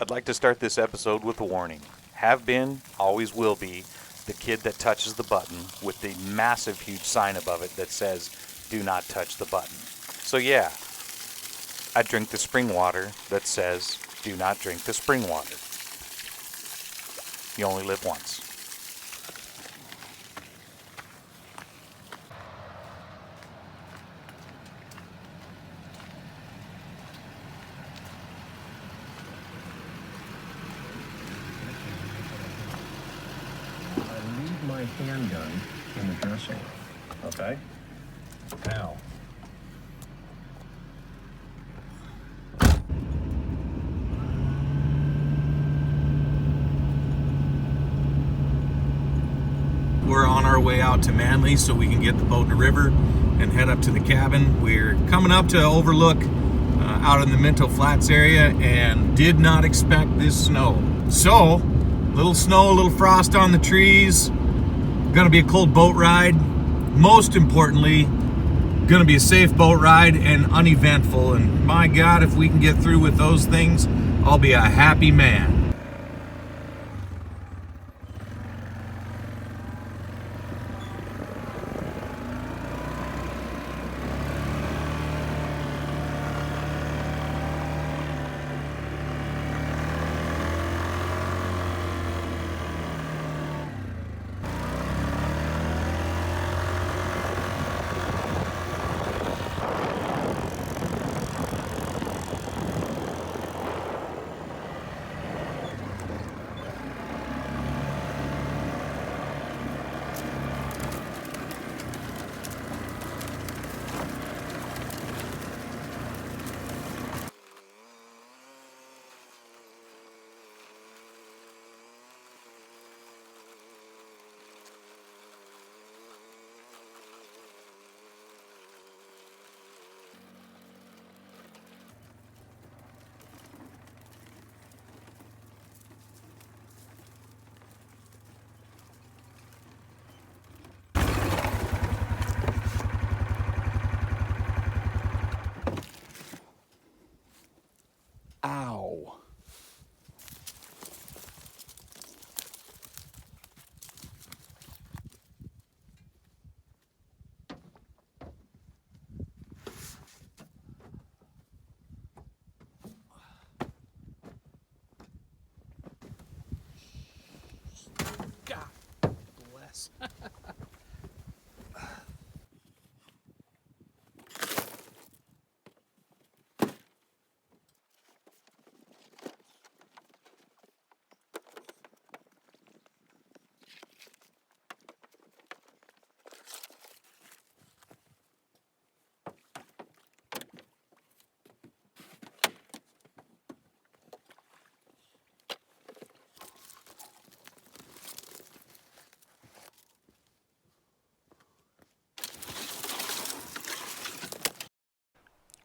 I'd like to start this episode with a warning. Have been, always will be, the kid that touches the button with the massive huge sign above it that says, "Do not touch the button." So yeah, I drink the spring water that says, "Do not drink the spring water." You only live once. My handgun in the dressing room. Okay? Now. We're on our way out to Manly so we can get the boat in the river and head up to the cabin. We're coming up to overlook out in the Minto Flats area and did not expect this snow. So, little snow, a little frost on the trees. Gonna be a cold boat ride. Most importantly, gonna be a safe boat ride and uneventful. And my God, if we can get through with those things, I'll be a happy man. Ow. God bless.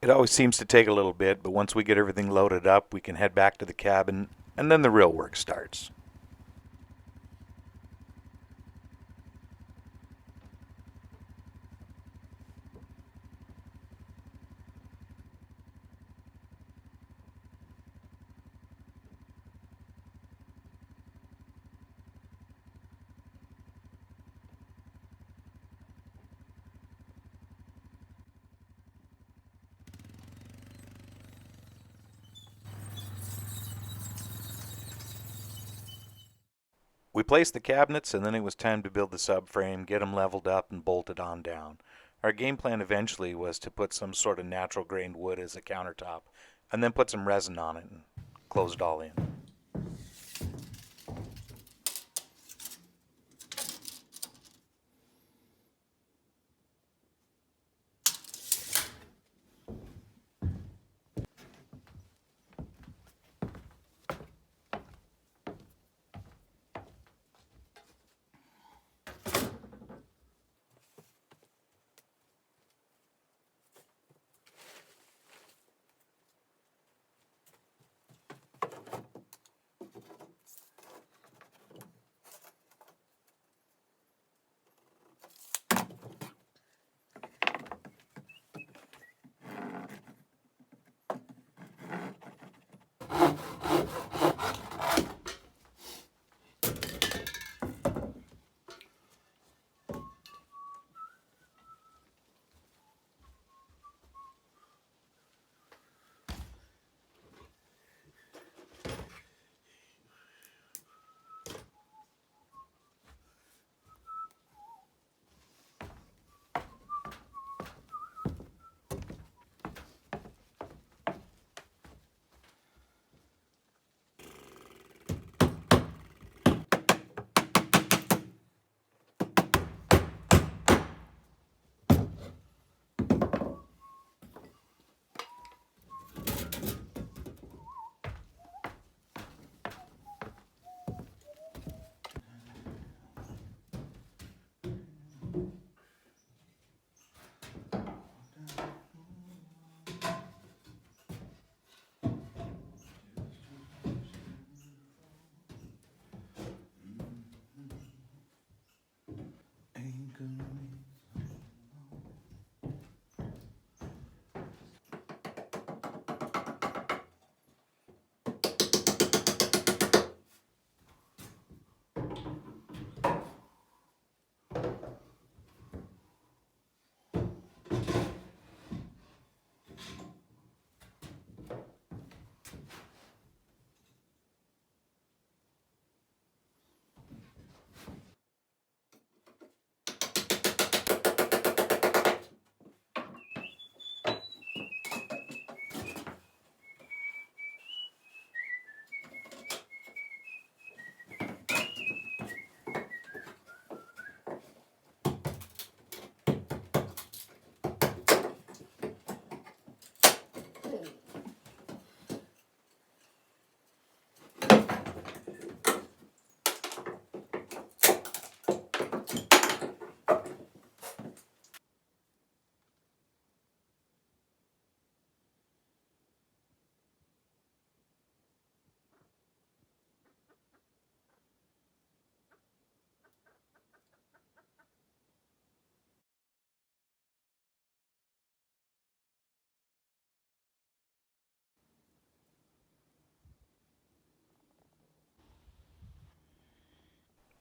It always seems to take a little bit, but once we get everything loaded up, we can head back to the cabin, and then the real work starts. We placed the cabinets, and then it was time to build the subframe, get them leveled up, and bolted on down. Our game plan eventually was to put some sort of natural grained wood as a countertop, and then put some resin on it and close it all in.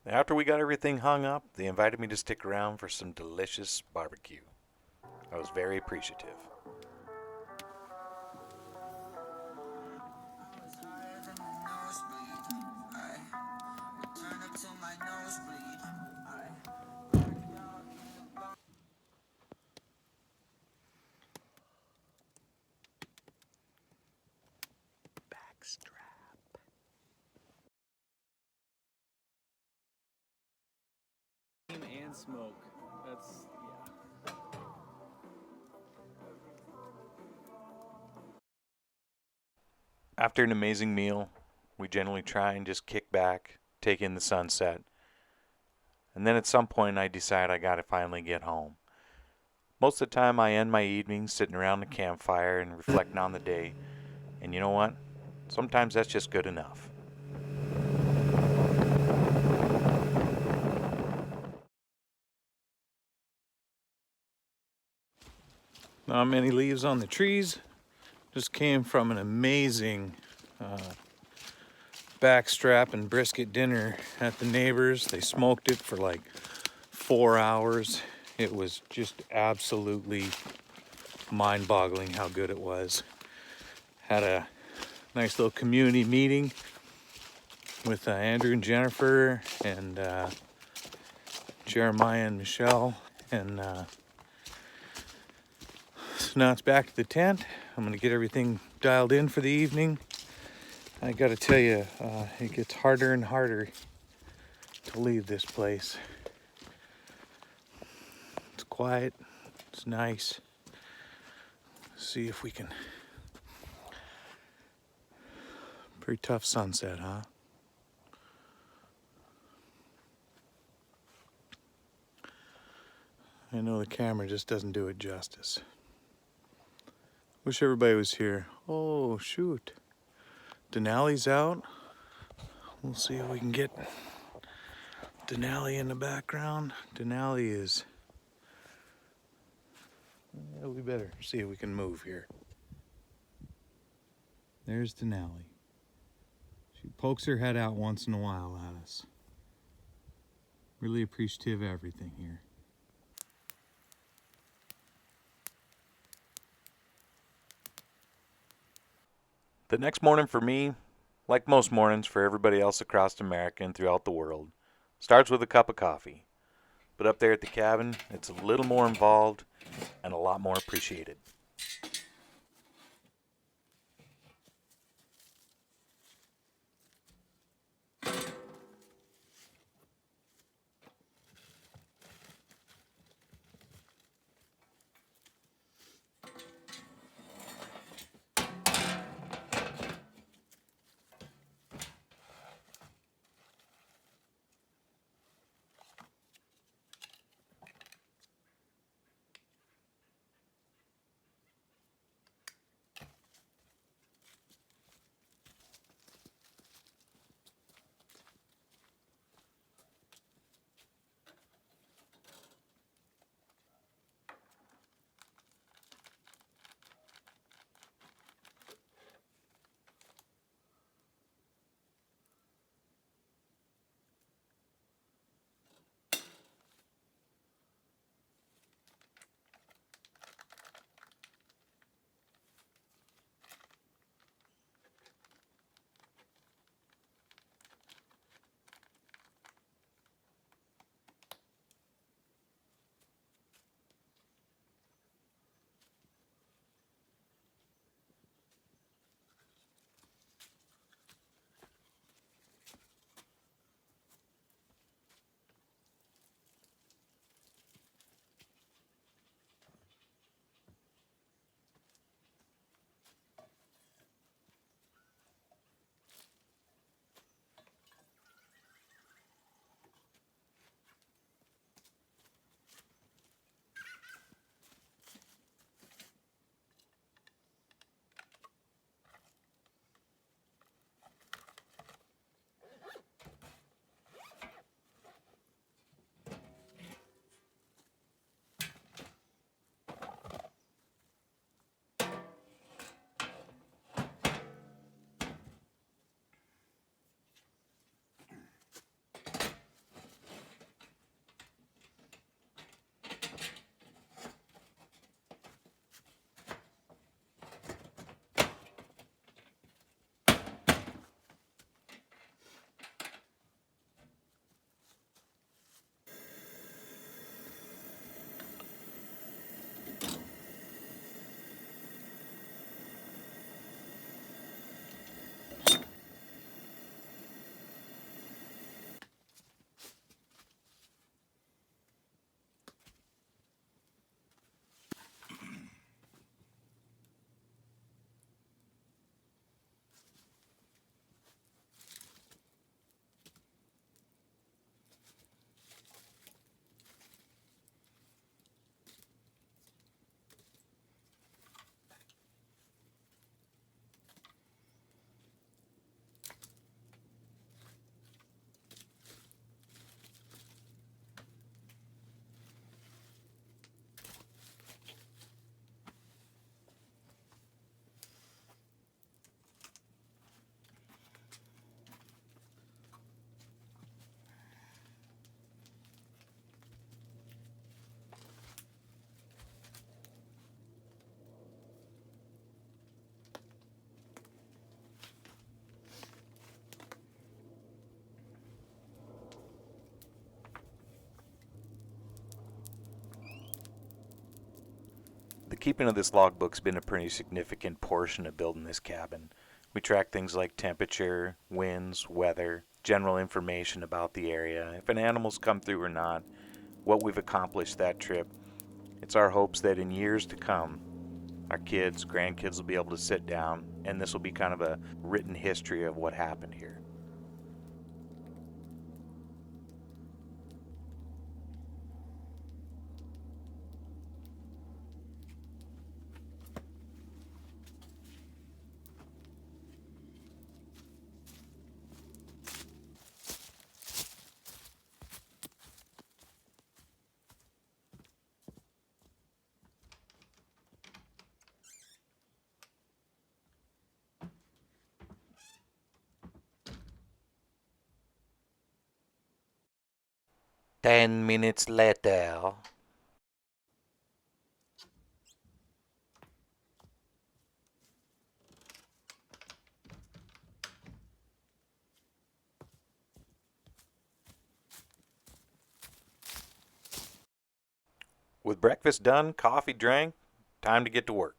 After we got everything hung up, they invited me to stick around for some delicious barbecue. I was very appreciative. And smoke. That's yeah. After an amazing meal, we generally try and just kick back, take in the sunset, and then at some point I decide I gotta finally get home. Most of the time I end my evenings sitting around the campfire and reflecting on the day, and you know what? Sometimes that's just good enough. Not many leaves on the trees. Just came from an amazing backstrap and brisket dinner at the neighbors. They smoked it for like 4 hours. It was just absolutely mind-boggling how good it was. Had a nice little community meeting with Andrew and Jennifer and Jeremiah and Michelle, and so now it's back to the tent. I'm gonna get everything dialed in for the evening. I gotta tell you, it gets harder and harder to leave this place. It's quiet, it's nice. See if we can. Pretty tough sunset, huh? I know the camera just doesn't do it justice. Wish everybody was here. Oh, shoot. Denali's out. We'll see if we can get Denali in the background. Denali is... Yeah, we better see if we can move here. There's Denali. She pokes her head out once in a while at us. Really appreciative of everything here. The next morning for me, like most mornings for everybody else across America and throughout the world, starts with a cup of coffee. But up there at the cabin, it's a little more involved and a lot more appreciated. Keeping of this logbook's been a pretty significant portion of building this cabin. We track things like temperature, winds, weather, general information about the area, if an animal's come through or not, what we've accomplished that trip. It's our hopes that in years to come, our kids, grandkids will be able to sit down, and this will be kind of a written history of what happened here. "10 minutes later." With breakfast done, coffee drank, time to get to work.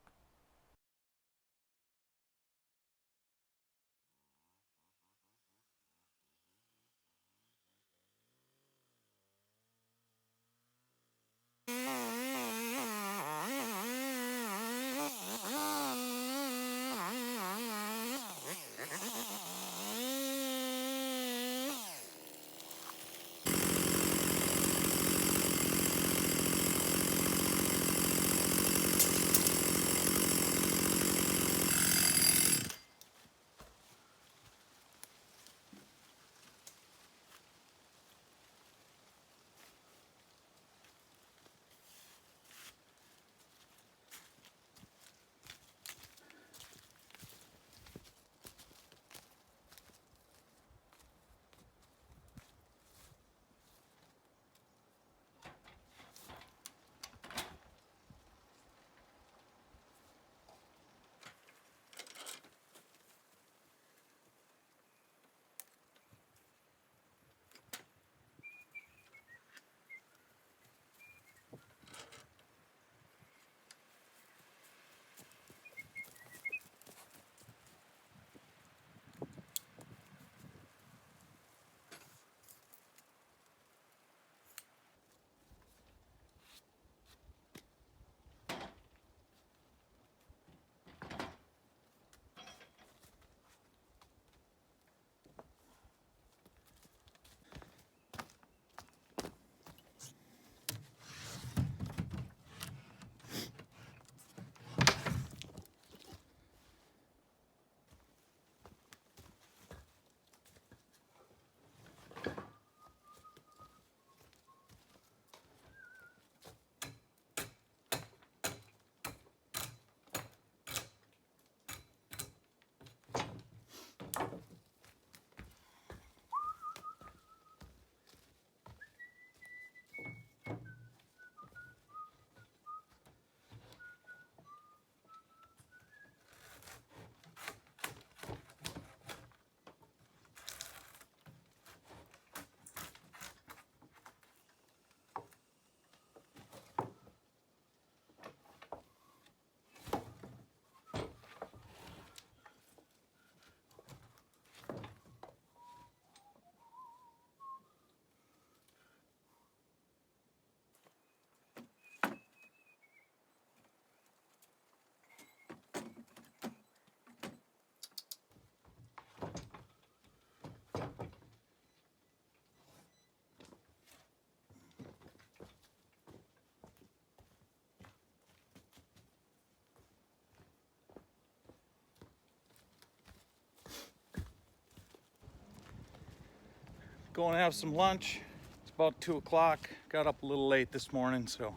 Going to have some lunch. It's about 2 o'clock. Got up a little late this morning, so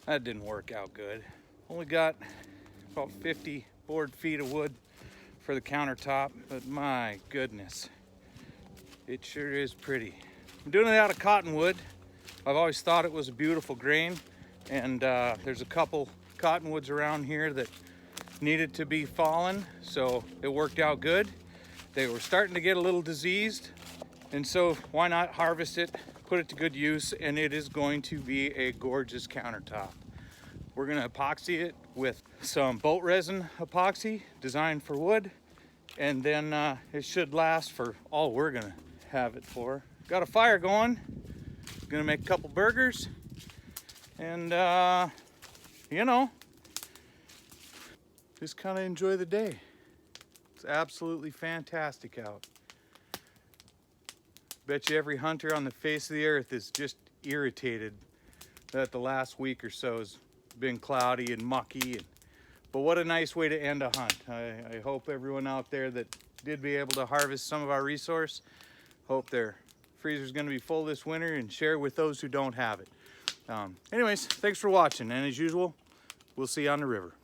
that didn't work out good. Only got about 50 board feet of wood for the countertop, but my goodness, it sure is pretty. I'm doing it out of cottonwood. I've always thought it was a beautiful grain, and there's a couple cottonwoods around here that needed to be fallen, so it worked out good. They were starting to get a little diseased, and so why not harvest it, put it to good use, and it is going to be a gorgeous countertop. We're gonna epoxy it with some boat resin epoxy designed for wood, and then it should last for all we're gonna have it for. Got a fire going, gonna make a couple burgers, and you know, just kind of enjoy the day. It's absolutely fantastic out. Bet you every hunter on the face of the earth is just irritated that the last week or so has been cloudy and mucky. But what a nice way to end a hunt. I hope everyone out there that did be able to harvest some of our resource, hope their freezer's gonna be full this winter and share with those who don't have it. Anyways, thanks for watching, and as usual, we'll see you on the river.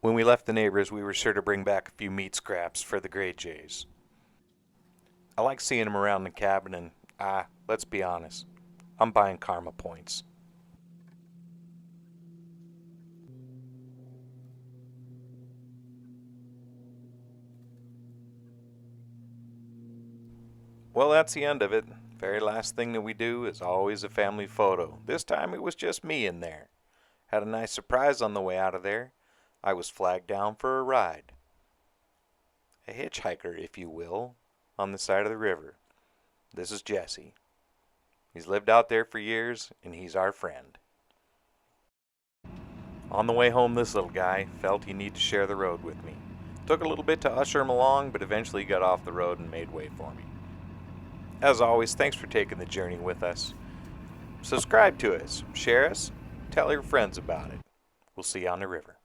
When we left the neighbors, we were sure to bring back a few meat scraps for the Gray Jays. I like seeing them around the cabin, and let's be honest, I'm buying karma points. Well, that's the end of it. Very last thing that we do is always a family photo. This time it was just me in there. Had a nice surprise on the way out of there. I was flagged down for a ride. A hitchhiker, if you will, on the side of the river. This is Jesse. He's lived out there for years, and he's our friend. On the way home, this little guy felt he needed to share the road with me. Took a little bit to usher him along, but eventually got off the road and made way for me. As always, thanks for taking the journey with us. Subscribe to us, share us, tell your friends about it. We'll see you on the river.